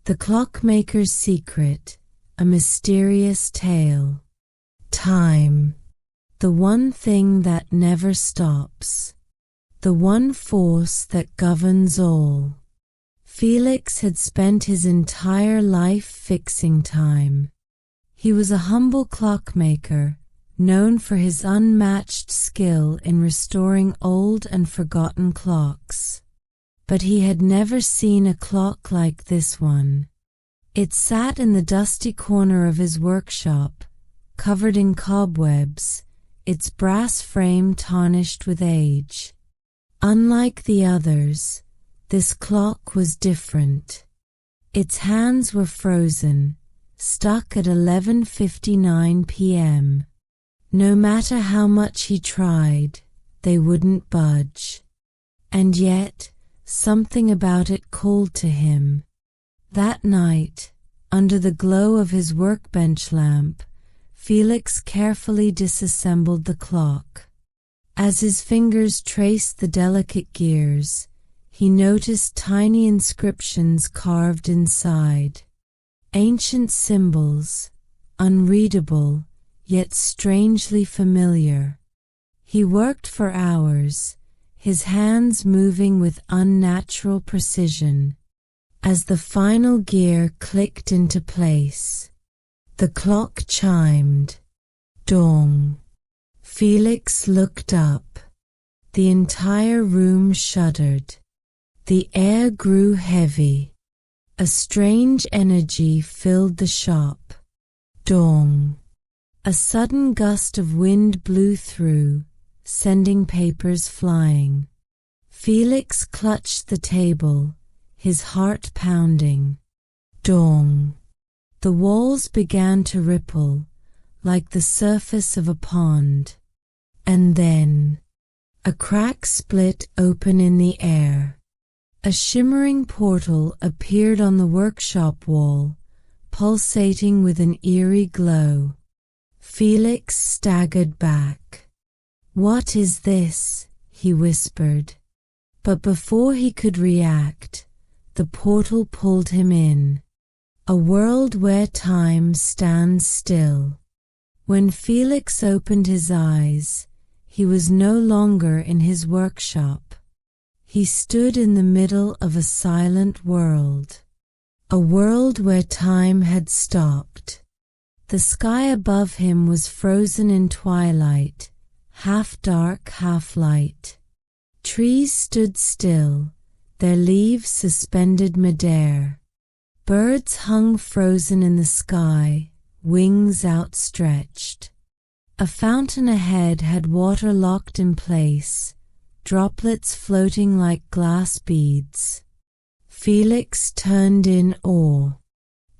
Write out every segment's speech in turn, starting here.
The Clockmaker's Secret, a mysterious tale. Time, the one thing that never stops, the one force that governs all. Felix had spent his entire life fixing time. He was a humble clockmaker, known for his unmatched skill in restoring old and forgotten clocks. But he had never seen a clock like this one. It sat in the dusty corner of his workshop, covered in cobwebs, its brass frame tarnished with age. Unlike the others, this clock was different. Its hands were frozen, stuck at 11:59 p.m. No matter how much he tried, they wouldn't budge. And yet, something about it called to him. That night, under the glow of his workbench lamp, Felix carefully disassembled the clock. As his fingers traced the delicate gears, he noticed tiny inscriptions carved inside. Ancient symbols, unreadable, yet strangely familiar. He worked for hours, his hands moving with unnatural precision. As the final gear clicked into place, the clock chimed. Dong. Felix looked up. The entire room shuddered. The air grew heavy. A strange energy filled the shop. Dong. A sudden gust of wind blew through, sending papers flying. Felix clutched the table, his heart pounding. Dong. The walls began to ripple, like the surface of a pond. And then, a crack split open in the air. A shimmering portal appeared on the workshop wall, pulsating with an eerie glow. Felix staggered back. "What is this?" he whispered. But before he could react, the portal pulled him in. A world where time stands still. When Felix opened his eyes, he was no longer in his workshop. He stood in the middle of a silent world. A world where time had stopped. The sky above him was frozen in twilight, half dark, half light. Trees stood still, their leaves suspended midair. Birds hung frozen in the sky, wings outstretched. A fountain ahead had water locked in place, droplets floating like glass beads. Felix turned in awe.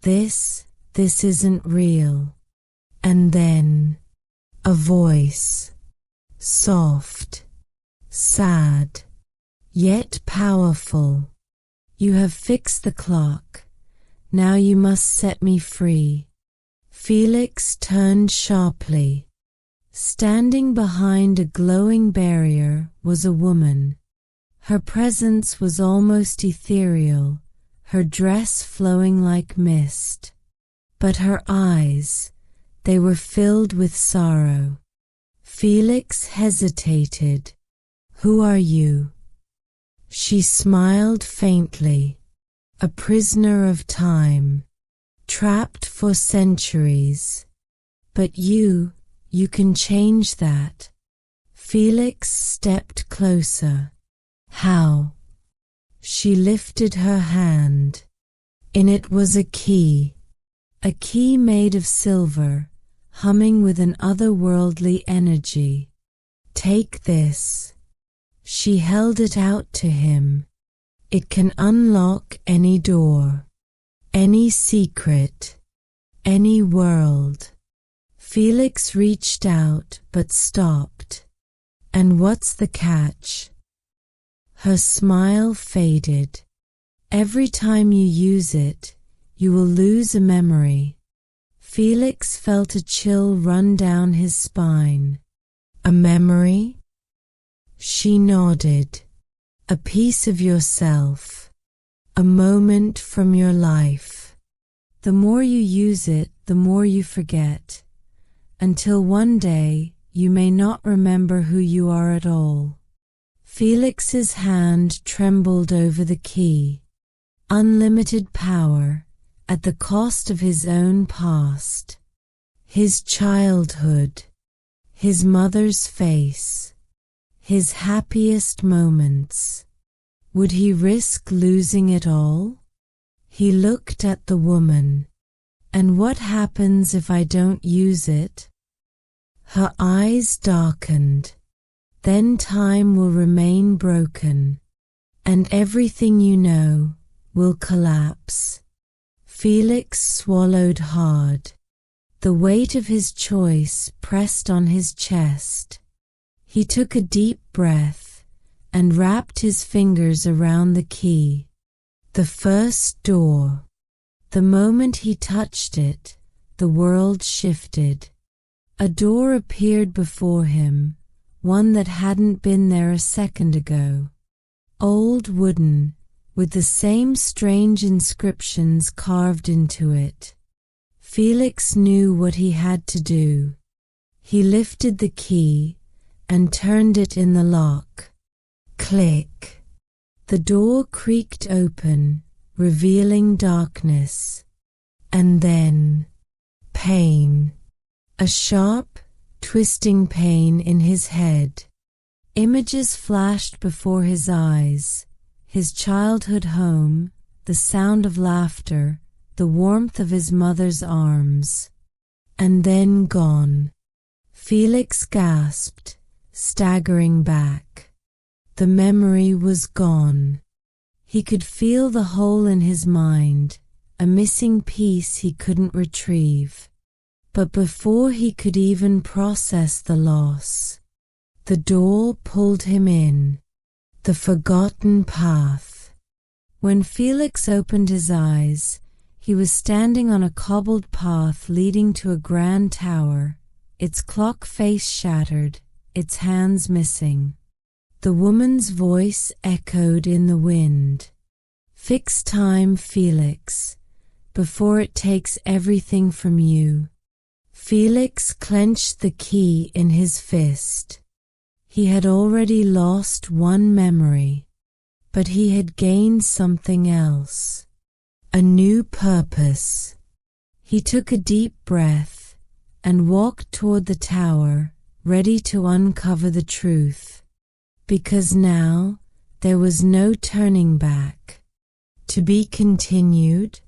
This isn't real. And then, a voice. Soft, sad, yet powerful. "You have fixed the clock. Now you must set me free." Felix turned sharply. Standing behind a glowing barrier was a woman. Her presence was almost ethereal, her dress flowing like mist. But her eyes, they were filled with sorrow. Felix hesitated. "Who are you?" She smiled faintly. "A prisoner of time, trapped for centuries. But you can change that." Felix stepped closer. "How?" She lifted her hand. In it was a key made of silver, humming with an otherworldly energy. "Take this." She held it out to him. "It can unlock any door, any secret, any world." Felix reached out but stopped. "And what's the catch?" Her smile faded. "Every time you use it, you will lose a memory." Felix felt a chill run down his spine. "A memory?" She nodded. "A piece of yourself, a moment from your life." The more you use it, the more you forget, until one day you may not remember who you are at all. Felix's hand trembled over the key. Unlimited power, at the cost of his own past. His childhood, his mother's face, his happiest moments. Would he risk losing it all? He looked at the woman. And what happens if I don't use it? Her eyes darkened. Then time will remain broken, and everything you know will collapse. Felix swallowed hard. The weight of his choice pressed on his chest. He took a deep breath and wrapped his fingers around the key. The first door. The moment he touched it, the world shifted. A door appeared before him, one that hadn't been there a second ago. Old wooden, with the same strange inscriptions carved into it. Felix knew what he had to do. He lifted the key and turned it in the lock. Click. The door creaked open, revealing darkness. And then pain. A sharp, twisting pain in his head. Images flashed before his eyes. His childhood home, the sound of laughter, the warmth of his mother's arms. And then gone. Felix gasped, staggering back. The memory was gone. He could feel the hole in his mind, a missing piece he couldn't retrieve. But before he could even process the loss, the door pulled him in. The forgotten path. When Felix opened his eyes, he was standing on a cobbled path leading to a grand tower, its clock face shattered, its hands missing. The woman's voice echoed in the wind. Fix time, Felix, before it takes everything from you. Felix clenched the key in his fist. He had already lost one memory, but he had gained something else. A new purpose. He took a deep breath and walked toward the tower, ready to uncover the truth. Because now there was no turning back. To be continued.